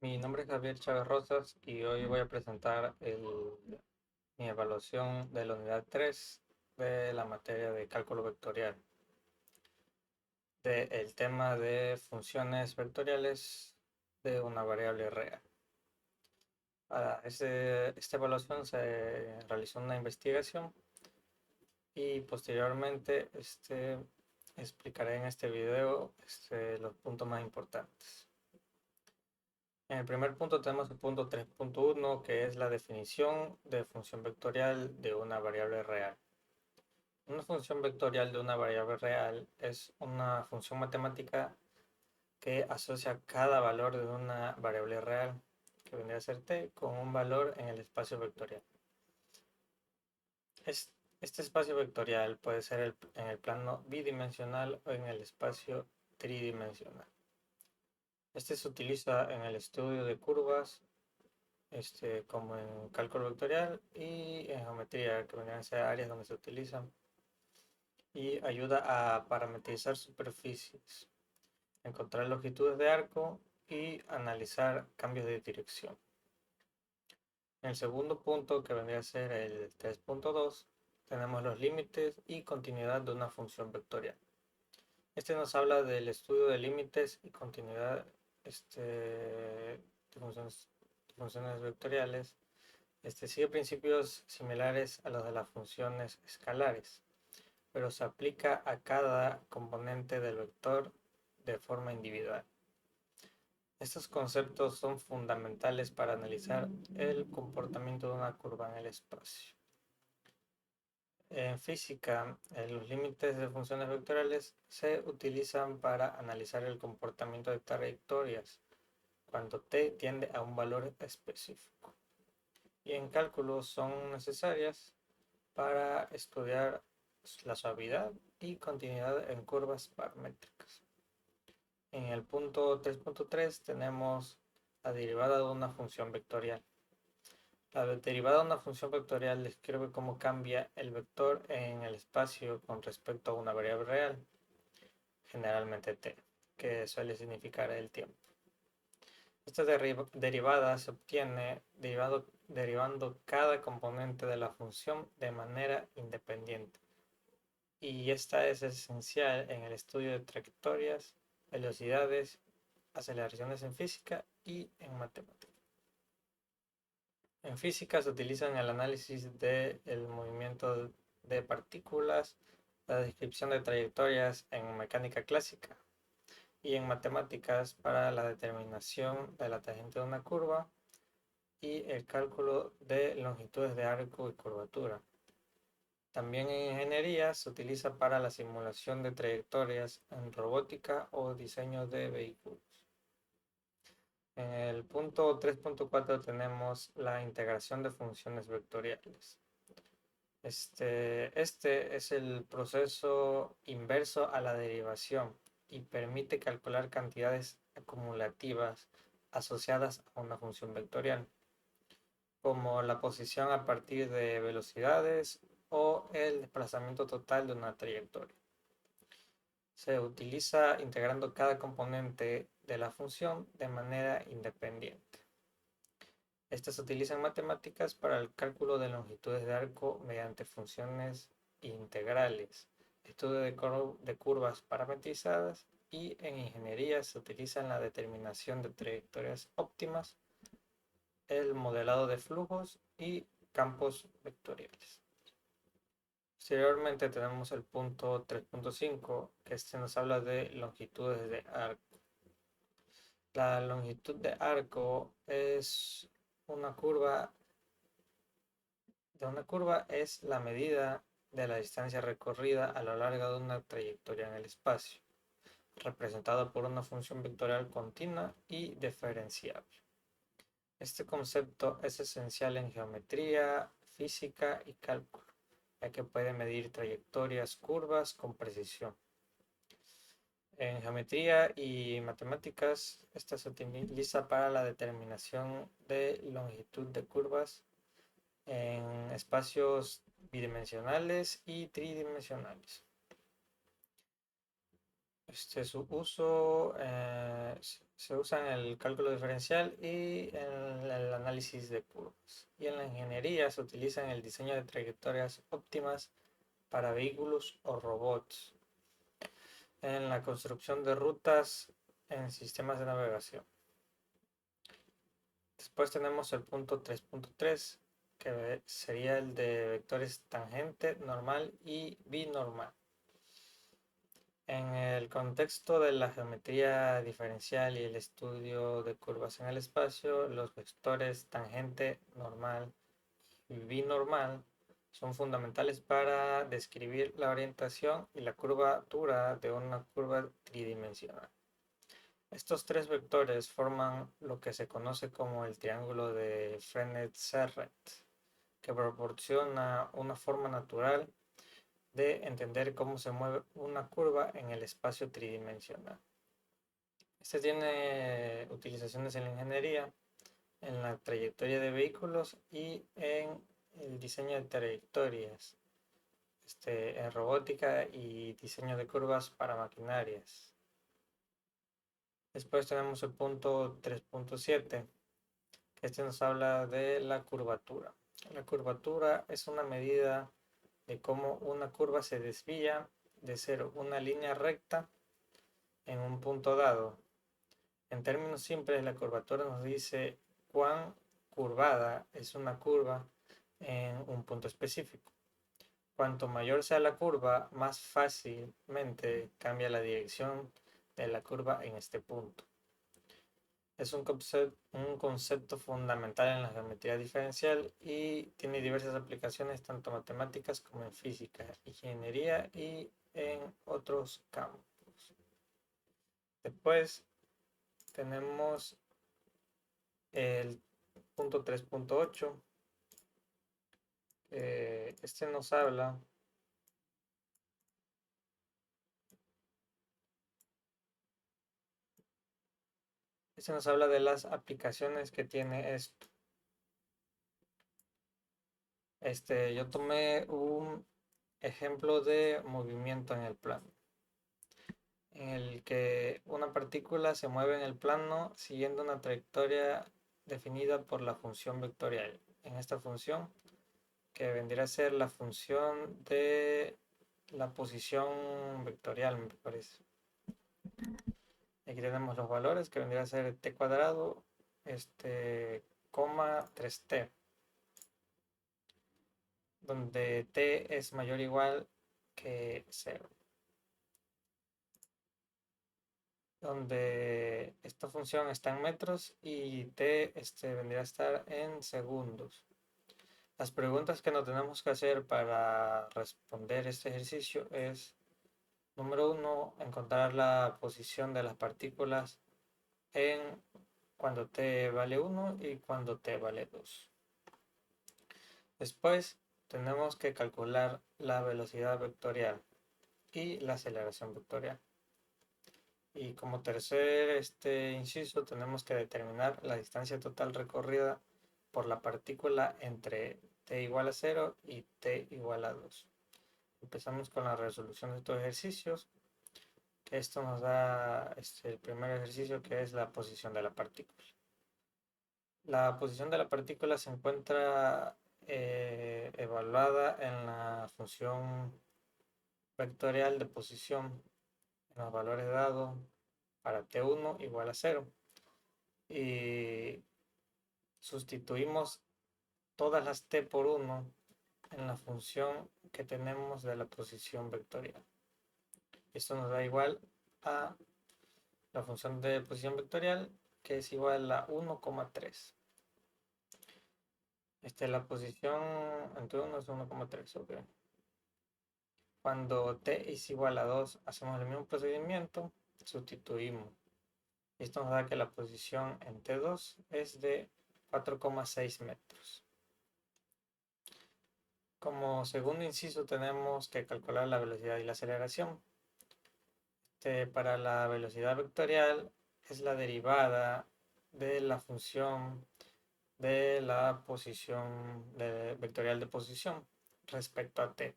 Mi nombre es Gabriel Chávez Rosas y hoy voy a presentar mi evaluación de la unidad 3 de la materia de cálculo vectorial, del tema de funciones vectoriales de una variable real. Para esta evaluación se realizó una investigación y posteriormente explicaré en este video los puntos más importantes. En el primer punto tenemos el punto 3.1, que es la definición de función vectorial de una variable real. Una función vectorial de una variable real es una función matemática que asocia cada valor de una variable real, que vendría a ser t, con un valor en el espacio vectorial. Es- este espacio vectorial puede ser en el plano bidimensional o en el espacio tridimensional. Este se utiliza en el estudio de curvas como en cálculo vectorial y en geometría, que vendrían a ser áreas donde se utilizan, y ayuda a parametrizar superficies, encontrar longitudes de arco y analizar cambios de dirección. En el segundo punto, que vendría a ser el 3.2, tenemos los límites y continuidad de una función vectorial. Este nos habla del estudio de límites y continuidad de funciones vectoriales. Sigue principios similares a los de las funciones escalares, pero se aplica a cada componente del vector de forma individual. Estos conceptos son fundamentales para analizar el comportamiento de una curva en el espacio. En física, los límites de funciones vectoriales se utilizan para analizar el comportamiento de trayectorias cuando t tiende a un valor específico. Y en cálculo son necesarias para estudiar la suavidad y continuidad en curvas paramétricas. En el punto 3.3 tenemos la derivada de una función vectorial. La derivada de una función vectorial describe cómo cambia el vector en el espacio con respecto a una variable real, generalmente t, que suele significar el tiempo. Esta derivada se obtiene derivando cada componente de la función de manera independiente. Y esta es esencial en el estudio de trayectorias, velocidades, aceleraciones en física y en matemáticas. En física se utiliza en el análisis del movimiento de partículas, la descripción de trayectorias en mecánica clásica y en matemáticas para la determinación de la tangente de una curva y el cálculo de longitudes de arco y curvatura. También en ingeniería se utiliza para la simulación de trayectorias en robótica o diseño de vehículos. En el punto 3.4 tenemos la integración de funciones vectoriales. Este es el proceso inverso a la derivación y permite calcular cantidades acumulativas asociadas a una función vectorial, como la posición a partir de velocidades o el desplazamiento total de una trayectoria. Se utiliza integrando cada componente de la función de manera independiente. Esta se utiliza en matemáticas para el cálculo de longitudes de arco mediante funciones integrales, estudio de curvas parametrizadas, y en ingeniería se utiliza en la determinación de trayectorias óptimas, el modelado de flujos y campos vectoriales. Posteriormente tenemos el punto 3.5, que nos habla de longitudes de arco. La longitud de arco es una curva es la medida de la distancia recorrida a lo largo de una trayectoria en el espacio, representada por una función vectorial continua y diferenciable. Este concepto es esencial en geometría, física y cálculo, ya que puede medir trayectorias curvas con precisión. En geometría y matemáticas, esta se utiliza para la determinación de longitud de curvas en espacios bidimensionales y tridimensionales. Su uso se usa en el cálculo diferencial y en el análisis de curvas. Y en la ingeniería se utiliza en el diseño de trayectorias óptimas para vehículos o robots. En la construcción de rutas en sistemas de navegación. Después tenemos el punto 3.3, que sería el de vectores tangente, normal y binormal. En el contexto de la geometría diferencial y el estudio de curvas en el espacio, los vectores tangente, normal y binormal son fundamentales para describir la orientación y la curvatura de una curva tridimensional. Estos tres vectores forman lo que se conoce como el triángulo de Frenet-Serret, que proporciona una forma natural de entender cómo se mueve una curva en el espacio tridimensional. Este tiene utilizaciones en la ingeniería, en la trayectoria de vehículos y en el diseño de trayectorias, en robótica y diseño de curvas para maquinarias. Después tenemos el punto 3.7, que nos habla de la curvatura. La curvatura es una medida de cómo una curva se desvía de ser una línea recta en un punto dado. En términos simples, la curvatura nos dice cuán curvada es una curva en un punto específico. Cuanto mayor sea la curva, más fácilmente cambia la dirección de la curva en este punto. Es un concepto fundamental en la geometría diferencial y tiene diversas aplicaciones tanto matemáticas como en física, ingeniería y en otros campos. Después tenemos el punto 3.8. Este nos habla de las aplicaciones que tiene esto. Yo tomé un ejemplo de movimiento en el plano, en el que una partícula se mueve en el plano siguiendo una trayectoria definida por la función vectorial. En esta función, que vendría a ser la función de la posición vectorial, me parece. Aquí tenemos los valores, que vendría a ser t cuadrado, coma 3t, donde t es mayor o igual que 0. Donde esta función está en metros y t vendría a estar en segundos. Las preguntas que nos tenemos que hacer para responder este ejercicio es, número 1, encontrar la posición de las partículas en cuando t vale 1 y cuando t vale 2. Después tenemos que calcular la velocidad vectorial y la aceleración vectorial. Y como tercer inciso tenemos que determinar la distancia total recorrida por la partícula entre t igual a 0 y t igual a 2. Empezamos con la resolución de estos ejercicios. Esto nos da el primer ejercicio, que es la posición de la partícula. La posición de la partícula se encuentra evaluada en la función vectorial de posición en los valores dados para t1 igual a 0. Y sustituimos todas las t por 1 en la función que tenemos de la posición vectorial. Esto nos da igual a la función de posición vectorial, que es igual a 1,3. La posición entre 1 es 1,3, ok. Cuando t es igual a 2, hacemos el mismo procedimiento, sustituimos. Esto nos da que la posición en T2 es de 4,6 metros. Como segundo inciso tenemos que calcular la velocidad y la aceleración. Para la velocidad vectorial es la derivada de la función de la posición vectorial de posición respecto a t.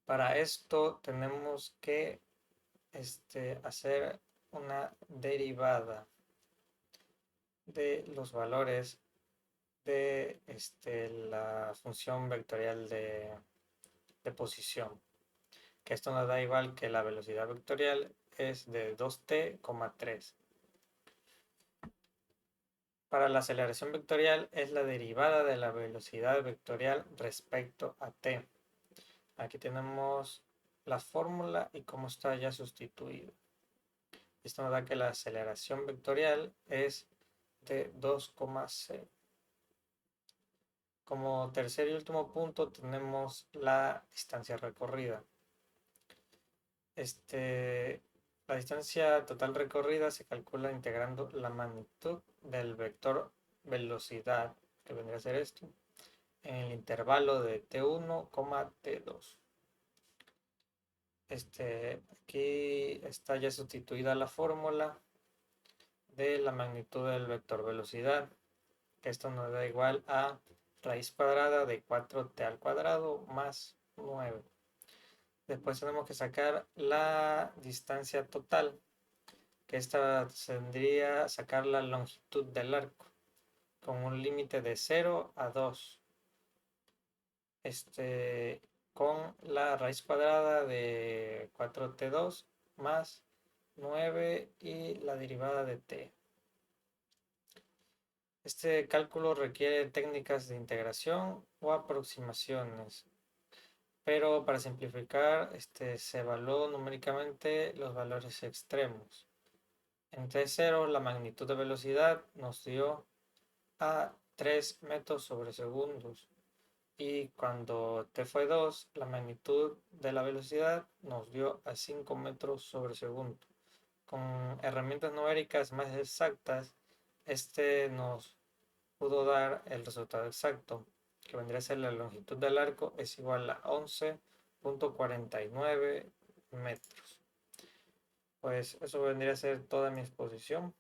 Para esto tenemos que hacer una derivada de los valores de la función vectorial de posición, que esto nos da igual que la velocidad vectorial es de 2t, 3. Para la aceleración vectorial es la derivada de la velocidad vectorial respecto a t. Aquí tenemos la fórmula y cómo está ya sustituido. Esto nos da que la aceleración vectorial es de 2,0. Como tercer y último punto tenemos la distancia recorrida. La distancia total recorrida se calcula integrando la magnitud del vector velocidad, que vendría a ser esto, en el intervalo de t1, t2. Aquí está ya sustituida la fórmula de la magnitud del vector velocidad, que esto nos da igual a raíz cuadrada de 4t al cuadrado más 9. Después tenemos que sacar la distancia total, que esta tendría sacar la longitud del arco, con un límite de 0 a 2. Con la raíz cuadrada de 4t2 más 9 y la derivada de t. Este cálculo requiere técnicas de integración o aproximaciones, pero para simplificar se evaluó numéricamente los valores extremos. En t0 la magnitud de velocidad nos dio a 3 metros sobre segundos, y cuando t fue 2 la magnitud de la velocidad nos dio a 5 metros sobre segundo. Con herramientas numéricas más exactas, nos pudo dar el resultado exacto, que vendría a ser la longitud del arco es igual a 11,49 metros. Pues eso vendría a ser toda mi exposición.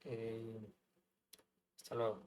Y hasta luego.